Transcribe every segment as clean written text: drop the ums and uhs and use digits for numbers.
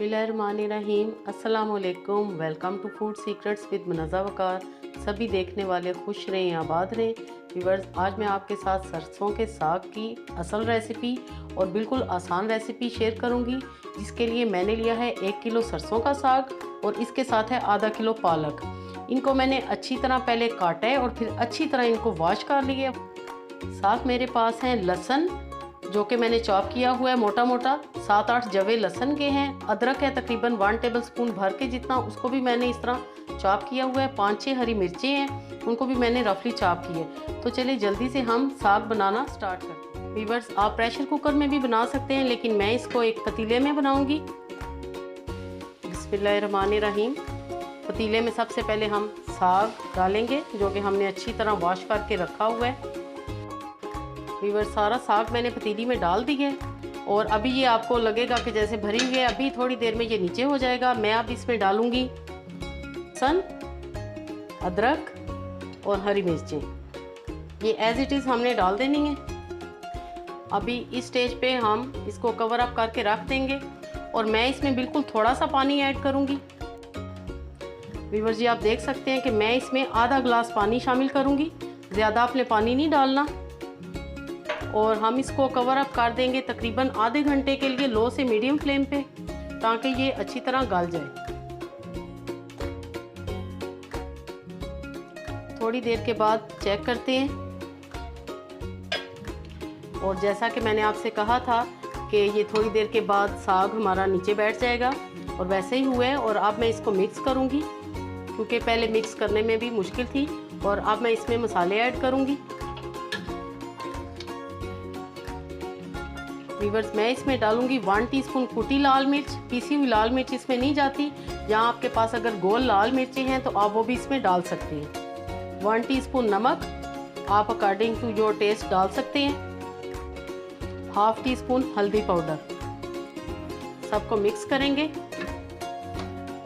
बिस्मिल्लाहिर्रहमानिर्रहीम। अस्सलाम वालेकुम। Welcome to food secrets with Munazza Waqar. सभी देखने वाले खुश रहें, आबाद रहें। व्यूअर्स, आज मैं आपके साथ सरसों के साग की असल रेसिपी और बिल्कुल आसान रेसिपी शेयर करूंगी, जिसके लिए मैंने लिया है 1 किलो सरसों का साग और इसके साथ है आधा किलो पालक। इनको मैंने अच्छी तरह पहले काटा है और फिर अच्छी तरह इनको वॉश कर लिया। साथ मेरे पास है लहसुन, जो कि मैंने चॉप किया हुआ है मोटा मोटा। 7-8 जवे लहसुन के हैं। अदरक है तकरीबन 1 टेबलस्पून भर के जितना, उसको भी मैंने इस तरह चॉप किया हुआ है। 5-6 हरी मिर्चें हैं, उनको भी मैंने रफली चॉप की है। तो चलिए जल्दी से हम साग बनाना स्टार्ट करते हैं। व्यूअर्स, आप प्रेशर कुकर में भी बना सकते हैं, लेकिन मैं इसको एक पतीले में बनाऊंगी। बिस्मिल्लाहिर्रहमानिर्रहीम। पतीले में सबसे पहले हम साग डालेंगे, जो कि हमने अच्छी तरह वॉश करके रखा हुआ है। व्यूअर्स, सारा साग मैंने पतीली में डाल दिया है और अभी ये आपको लगेगा कि जैसे भरी हुई है। अभी थोड़ी देर में ये नीचे हो जाएगा। मैं अब इसमें डालूंगी लहसुन, अदरक और हरी मिर्चें। ये एज इट इज़ हमने डाल देनी है। अभी इस स्टेज पे हम इसको कवर अप करके रख देंगे और मैं इसमें बिल्कुल थोड़ा सा पानी ऐड करूंगी। व्यूअर्स जी, आप देख सकते हैं कि मैं इसमें आधा गिलास पानी शामिल करूंगी, ज़्यादा आपने पानी नहीं डालना। और हम इसको कवर अप कर देंगे तकरीबन आधे घंटे के लिए, लो से मीडियम फ्लेम पे, ताकि ये अच्छी तरह गल जाए। थोड़ी देर के बाद चेक करते हैं और जैसा कि मैंने आपसे कहा था कि ये थोड़ी देर के बाद साग हमारा नीचे बैठ जाएगा, और वैसे ही हुआ है। और अब मैं इसको मिक्स करूँगी, क्योंकि पहले मिक्स करने में भी मुश्किल थी। और अब मैं इसमें मसाले ऐड करूँगी। व्यूअर्स, मैं इसमें डालूंगी 1 टीस्पून कुटी लाल मिर्च। पीसी हुई लाल मिर्च इसमें नहीं जाती। यहाँ आपके पास अगर गोल लाल मिर्ची हैं तो आप वो भी इसमें डाल सकते हैं। 1 टीस्पून नमक, आप अकॉर्डिंग टू योर टेस्ट डाल सकते हैं। 1/2 टीस्पून हल्दी पाउडर। सबको मिक्स करेंगे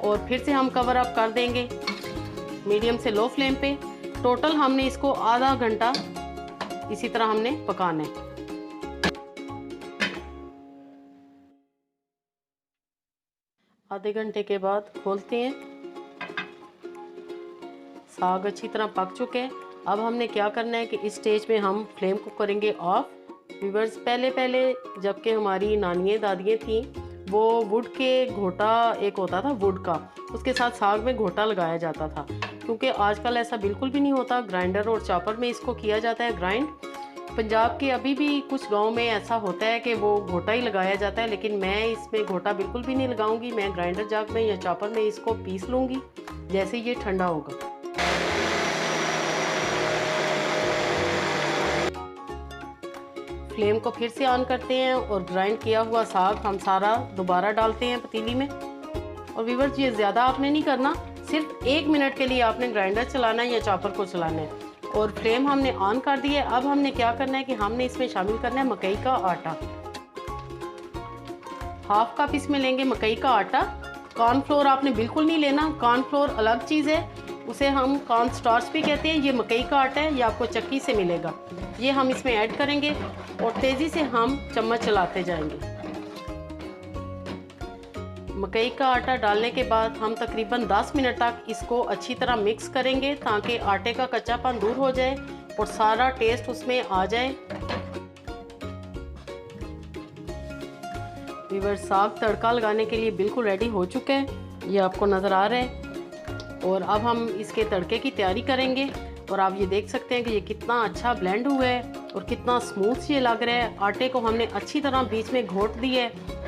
और फिर से हम कवर अप कर देंगे मीडियम से लो फ्लेम पे। टोटल हमने इसको आधा घंटा इसी तरह हमने पकाना है। आधे घंटे के बाद खोलते हैं। साग अच्छी तरह पक चुके हैं। अब हमने क्या करना है कि इस स्टेज में हम फ्लेम को करेंगे ऑफ। व्यूअर्स, पहले जबकि हमारी नानियाँ दादियाँ थीं, वो वुड के घोटा एक होता था वुड का, उसके साथ साग में घोटा लगाया जाता था। क्योंकि आजकल ऐसा बिल्कुल भी नहीं होता, ग्राइंडर और चॉपर में इसको किया जाता है ग्राइंड। पंजाब के अभी भी कुछ गांव में ऐसा होता है कि वो घोटा ही लगाया जाता है, लेकिन मैं इसमें घोटा बिल्कुल भी नहीं लगाऊंगी। मैं ग्राइंडर जार में या चॉपर में इसको पीस लूँगी जैसे ये ठंडा होगा। फ्लेम को फिर से ऑन करते हैं और ग्राइंड किया हुआ साग हम सारा दोबारा डालते हैं पतीली में। और व्यूअर्स, ये ज़्यादा आपने नहीं करना, सिर्फ 1 मिनट के लिए आपने ग्राइंडर चलाना है या चॉपर को चलाना है। और फ्लेम हमने ऑन कर दी है। अब हमने क्या करना है कि हमने इसमें शामिल करना है मकई का आटा। 1/2 कप इसमें लेंगे मकई का आटा। कॉर्नफ्लोर आपने बिल्कुल नहीं लेना, कॉर्नफ्लोर अलग चीज़ है, उसे हम कॉर्न स्टार्च भी कहते हैं। ये मकई का आटा है, ये आपको चक्की से मिलेगा। ये हम इसमें ऐड करेंगे और तेज़ी से हम चम्मच चलाते जाएंगे। मकई का आटा डालने के बाद हम तकरीबन 10 मिनट तक इसको अच्छी तरह मिक्स करेंगे, ताकि आटे का कच्चापन दूर हो जाए और सारा टेस्ट उसमें आ जाए। व्यूअर्स, साग तड़का लगाने के लिए बिल्कुल रेडी हो चुका है, ये आपको नज़र आ रहा है। और अब हम इसके तड़के की तैयारी करेंगे। और आप ये देख सकते हैं कि ये कितना अच्छा ब्लेंड हुआ है और कितना स्मूथ ये लग रहा है। आटे को हमने अच्छी तरह बीच में घोट दिया है।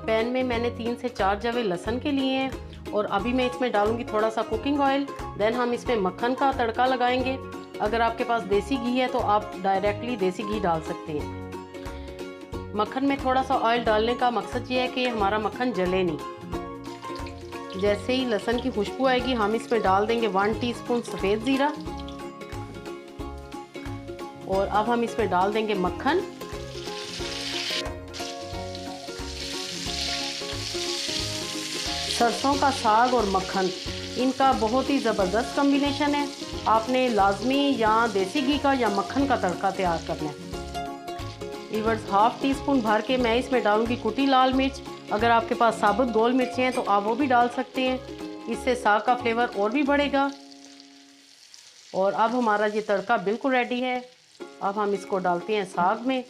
पैन में मैंने 3 से 4 जवे लहसुन के लिए हैं और अभी मैं इसमें डालूंगी थोड़ा सा कुकिंग ऑयल। देन हम इसमें मक्खन का तड़का लगाएंगे। अगर आपके पास देसी घी है तो आप डायरेक्टली देसी घी डाल सकते हैं। मक्खन में थोड़ा सा ऑयल डालने का मकसद ये है कि हमारा मक्खन जले नहीं। जैसे ही लहसुन की खुशबू आएगी हम इसमें डाल देंगे 1 टीस्पून सफ़ेद ज़ीरा। और अब हम इसमें डाल देंगे मक्खन। सरसों का साग और मक्खन, इनका बहुत ही ज़बरदस्त कॉम्बिनेशन है। आपने लाजमी या देसी घी का या मक्खन का तड़का तैयार करना है। व्यूअर्स, 1/2 टीस्पून भर के मैं इसमें डालूंगी कुटी लाल मिर्च। अगर आपके पास साबुत गोल मिर्चें हैं तो आप वो भी डाल सकते हैं, इससे साग का फ्लेवर और भी बढ़ेगा। और अब हमारा ये तड़का बिल्कुल रेडी है। अब हम इसको डालते हैं साग में।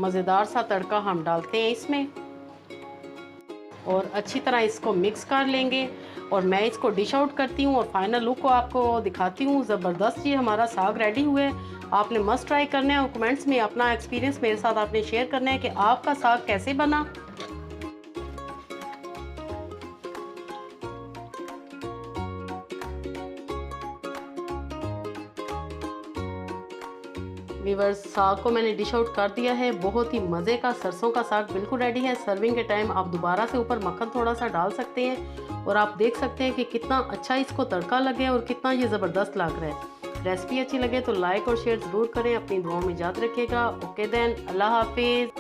मज़ेदार सा तड़का हम डालते हैं इसमें और अच्छी तरह इसको मिक्स कर लेंगे। और मैं इसको डिश आउट करती हूँ और फाइनल लुक को आपको दिखाती हूँ। ज़बरदस्त ये हमारा साग रेडी हुआ है। आपने मस्ट ट्राई करना है और कमेंट्स में अपना एक्सपीरियंस मेरे साथ आपने शेयर करना है कि आपका साग कैसे बना। व्यूअर्स, साग को मैंने डिश आउट कर दिया है। बहुत ही मज़े का सरसों का साग बिल्कुल रेडी है। सर्विंग के टाइम आप दोबारा से ऊपर मक्खन थोड़ा सा डाल सकते हैं और आप देख सकते हैं कि कितना अच्छा इसको तड़का लगे और कितना ये ज़बरदस्त लग रहा है। रेसिपी अच्छी लगे तो लाइक और शेयर ज़रूर करें। अपनी दुआओं में याद रखिएगा। ओके देन, अल्लाह हाफिज़।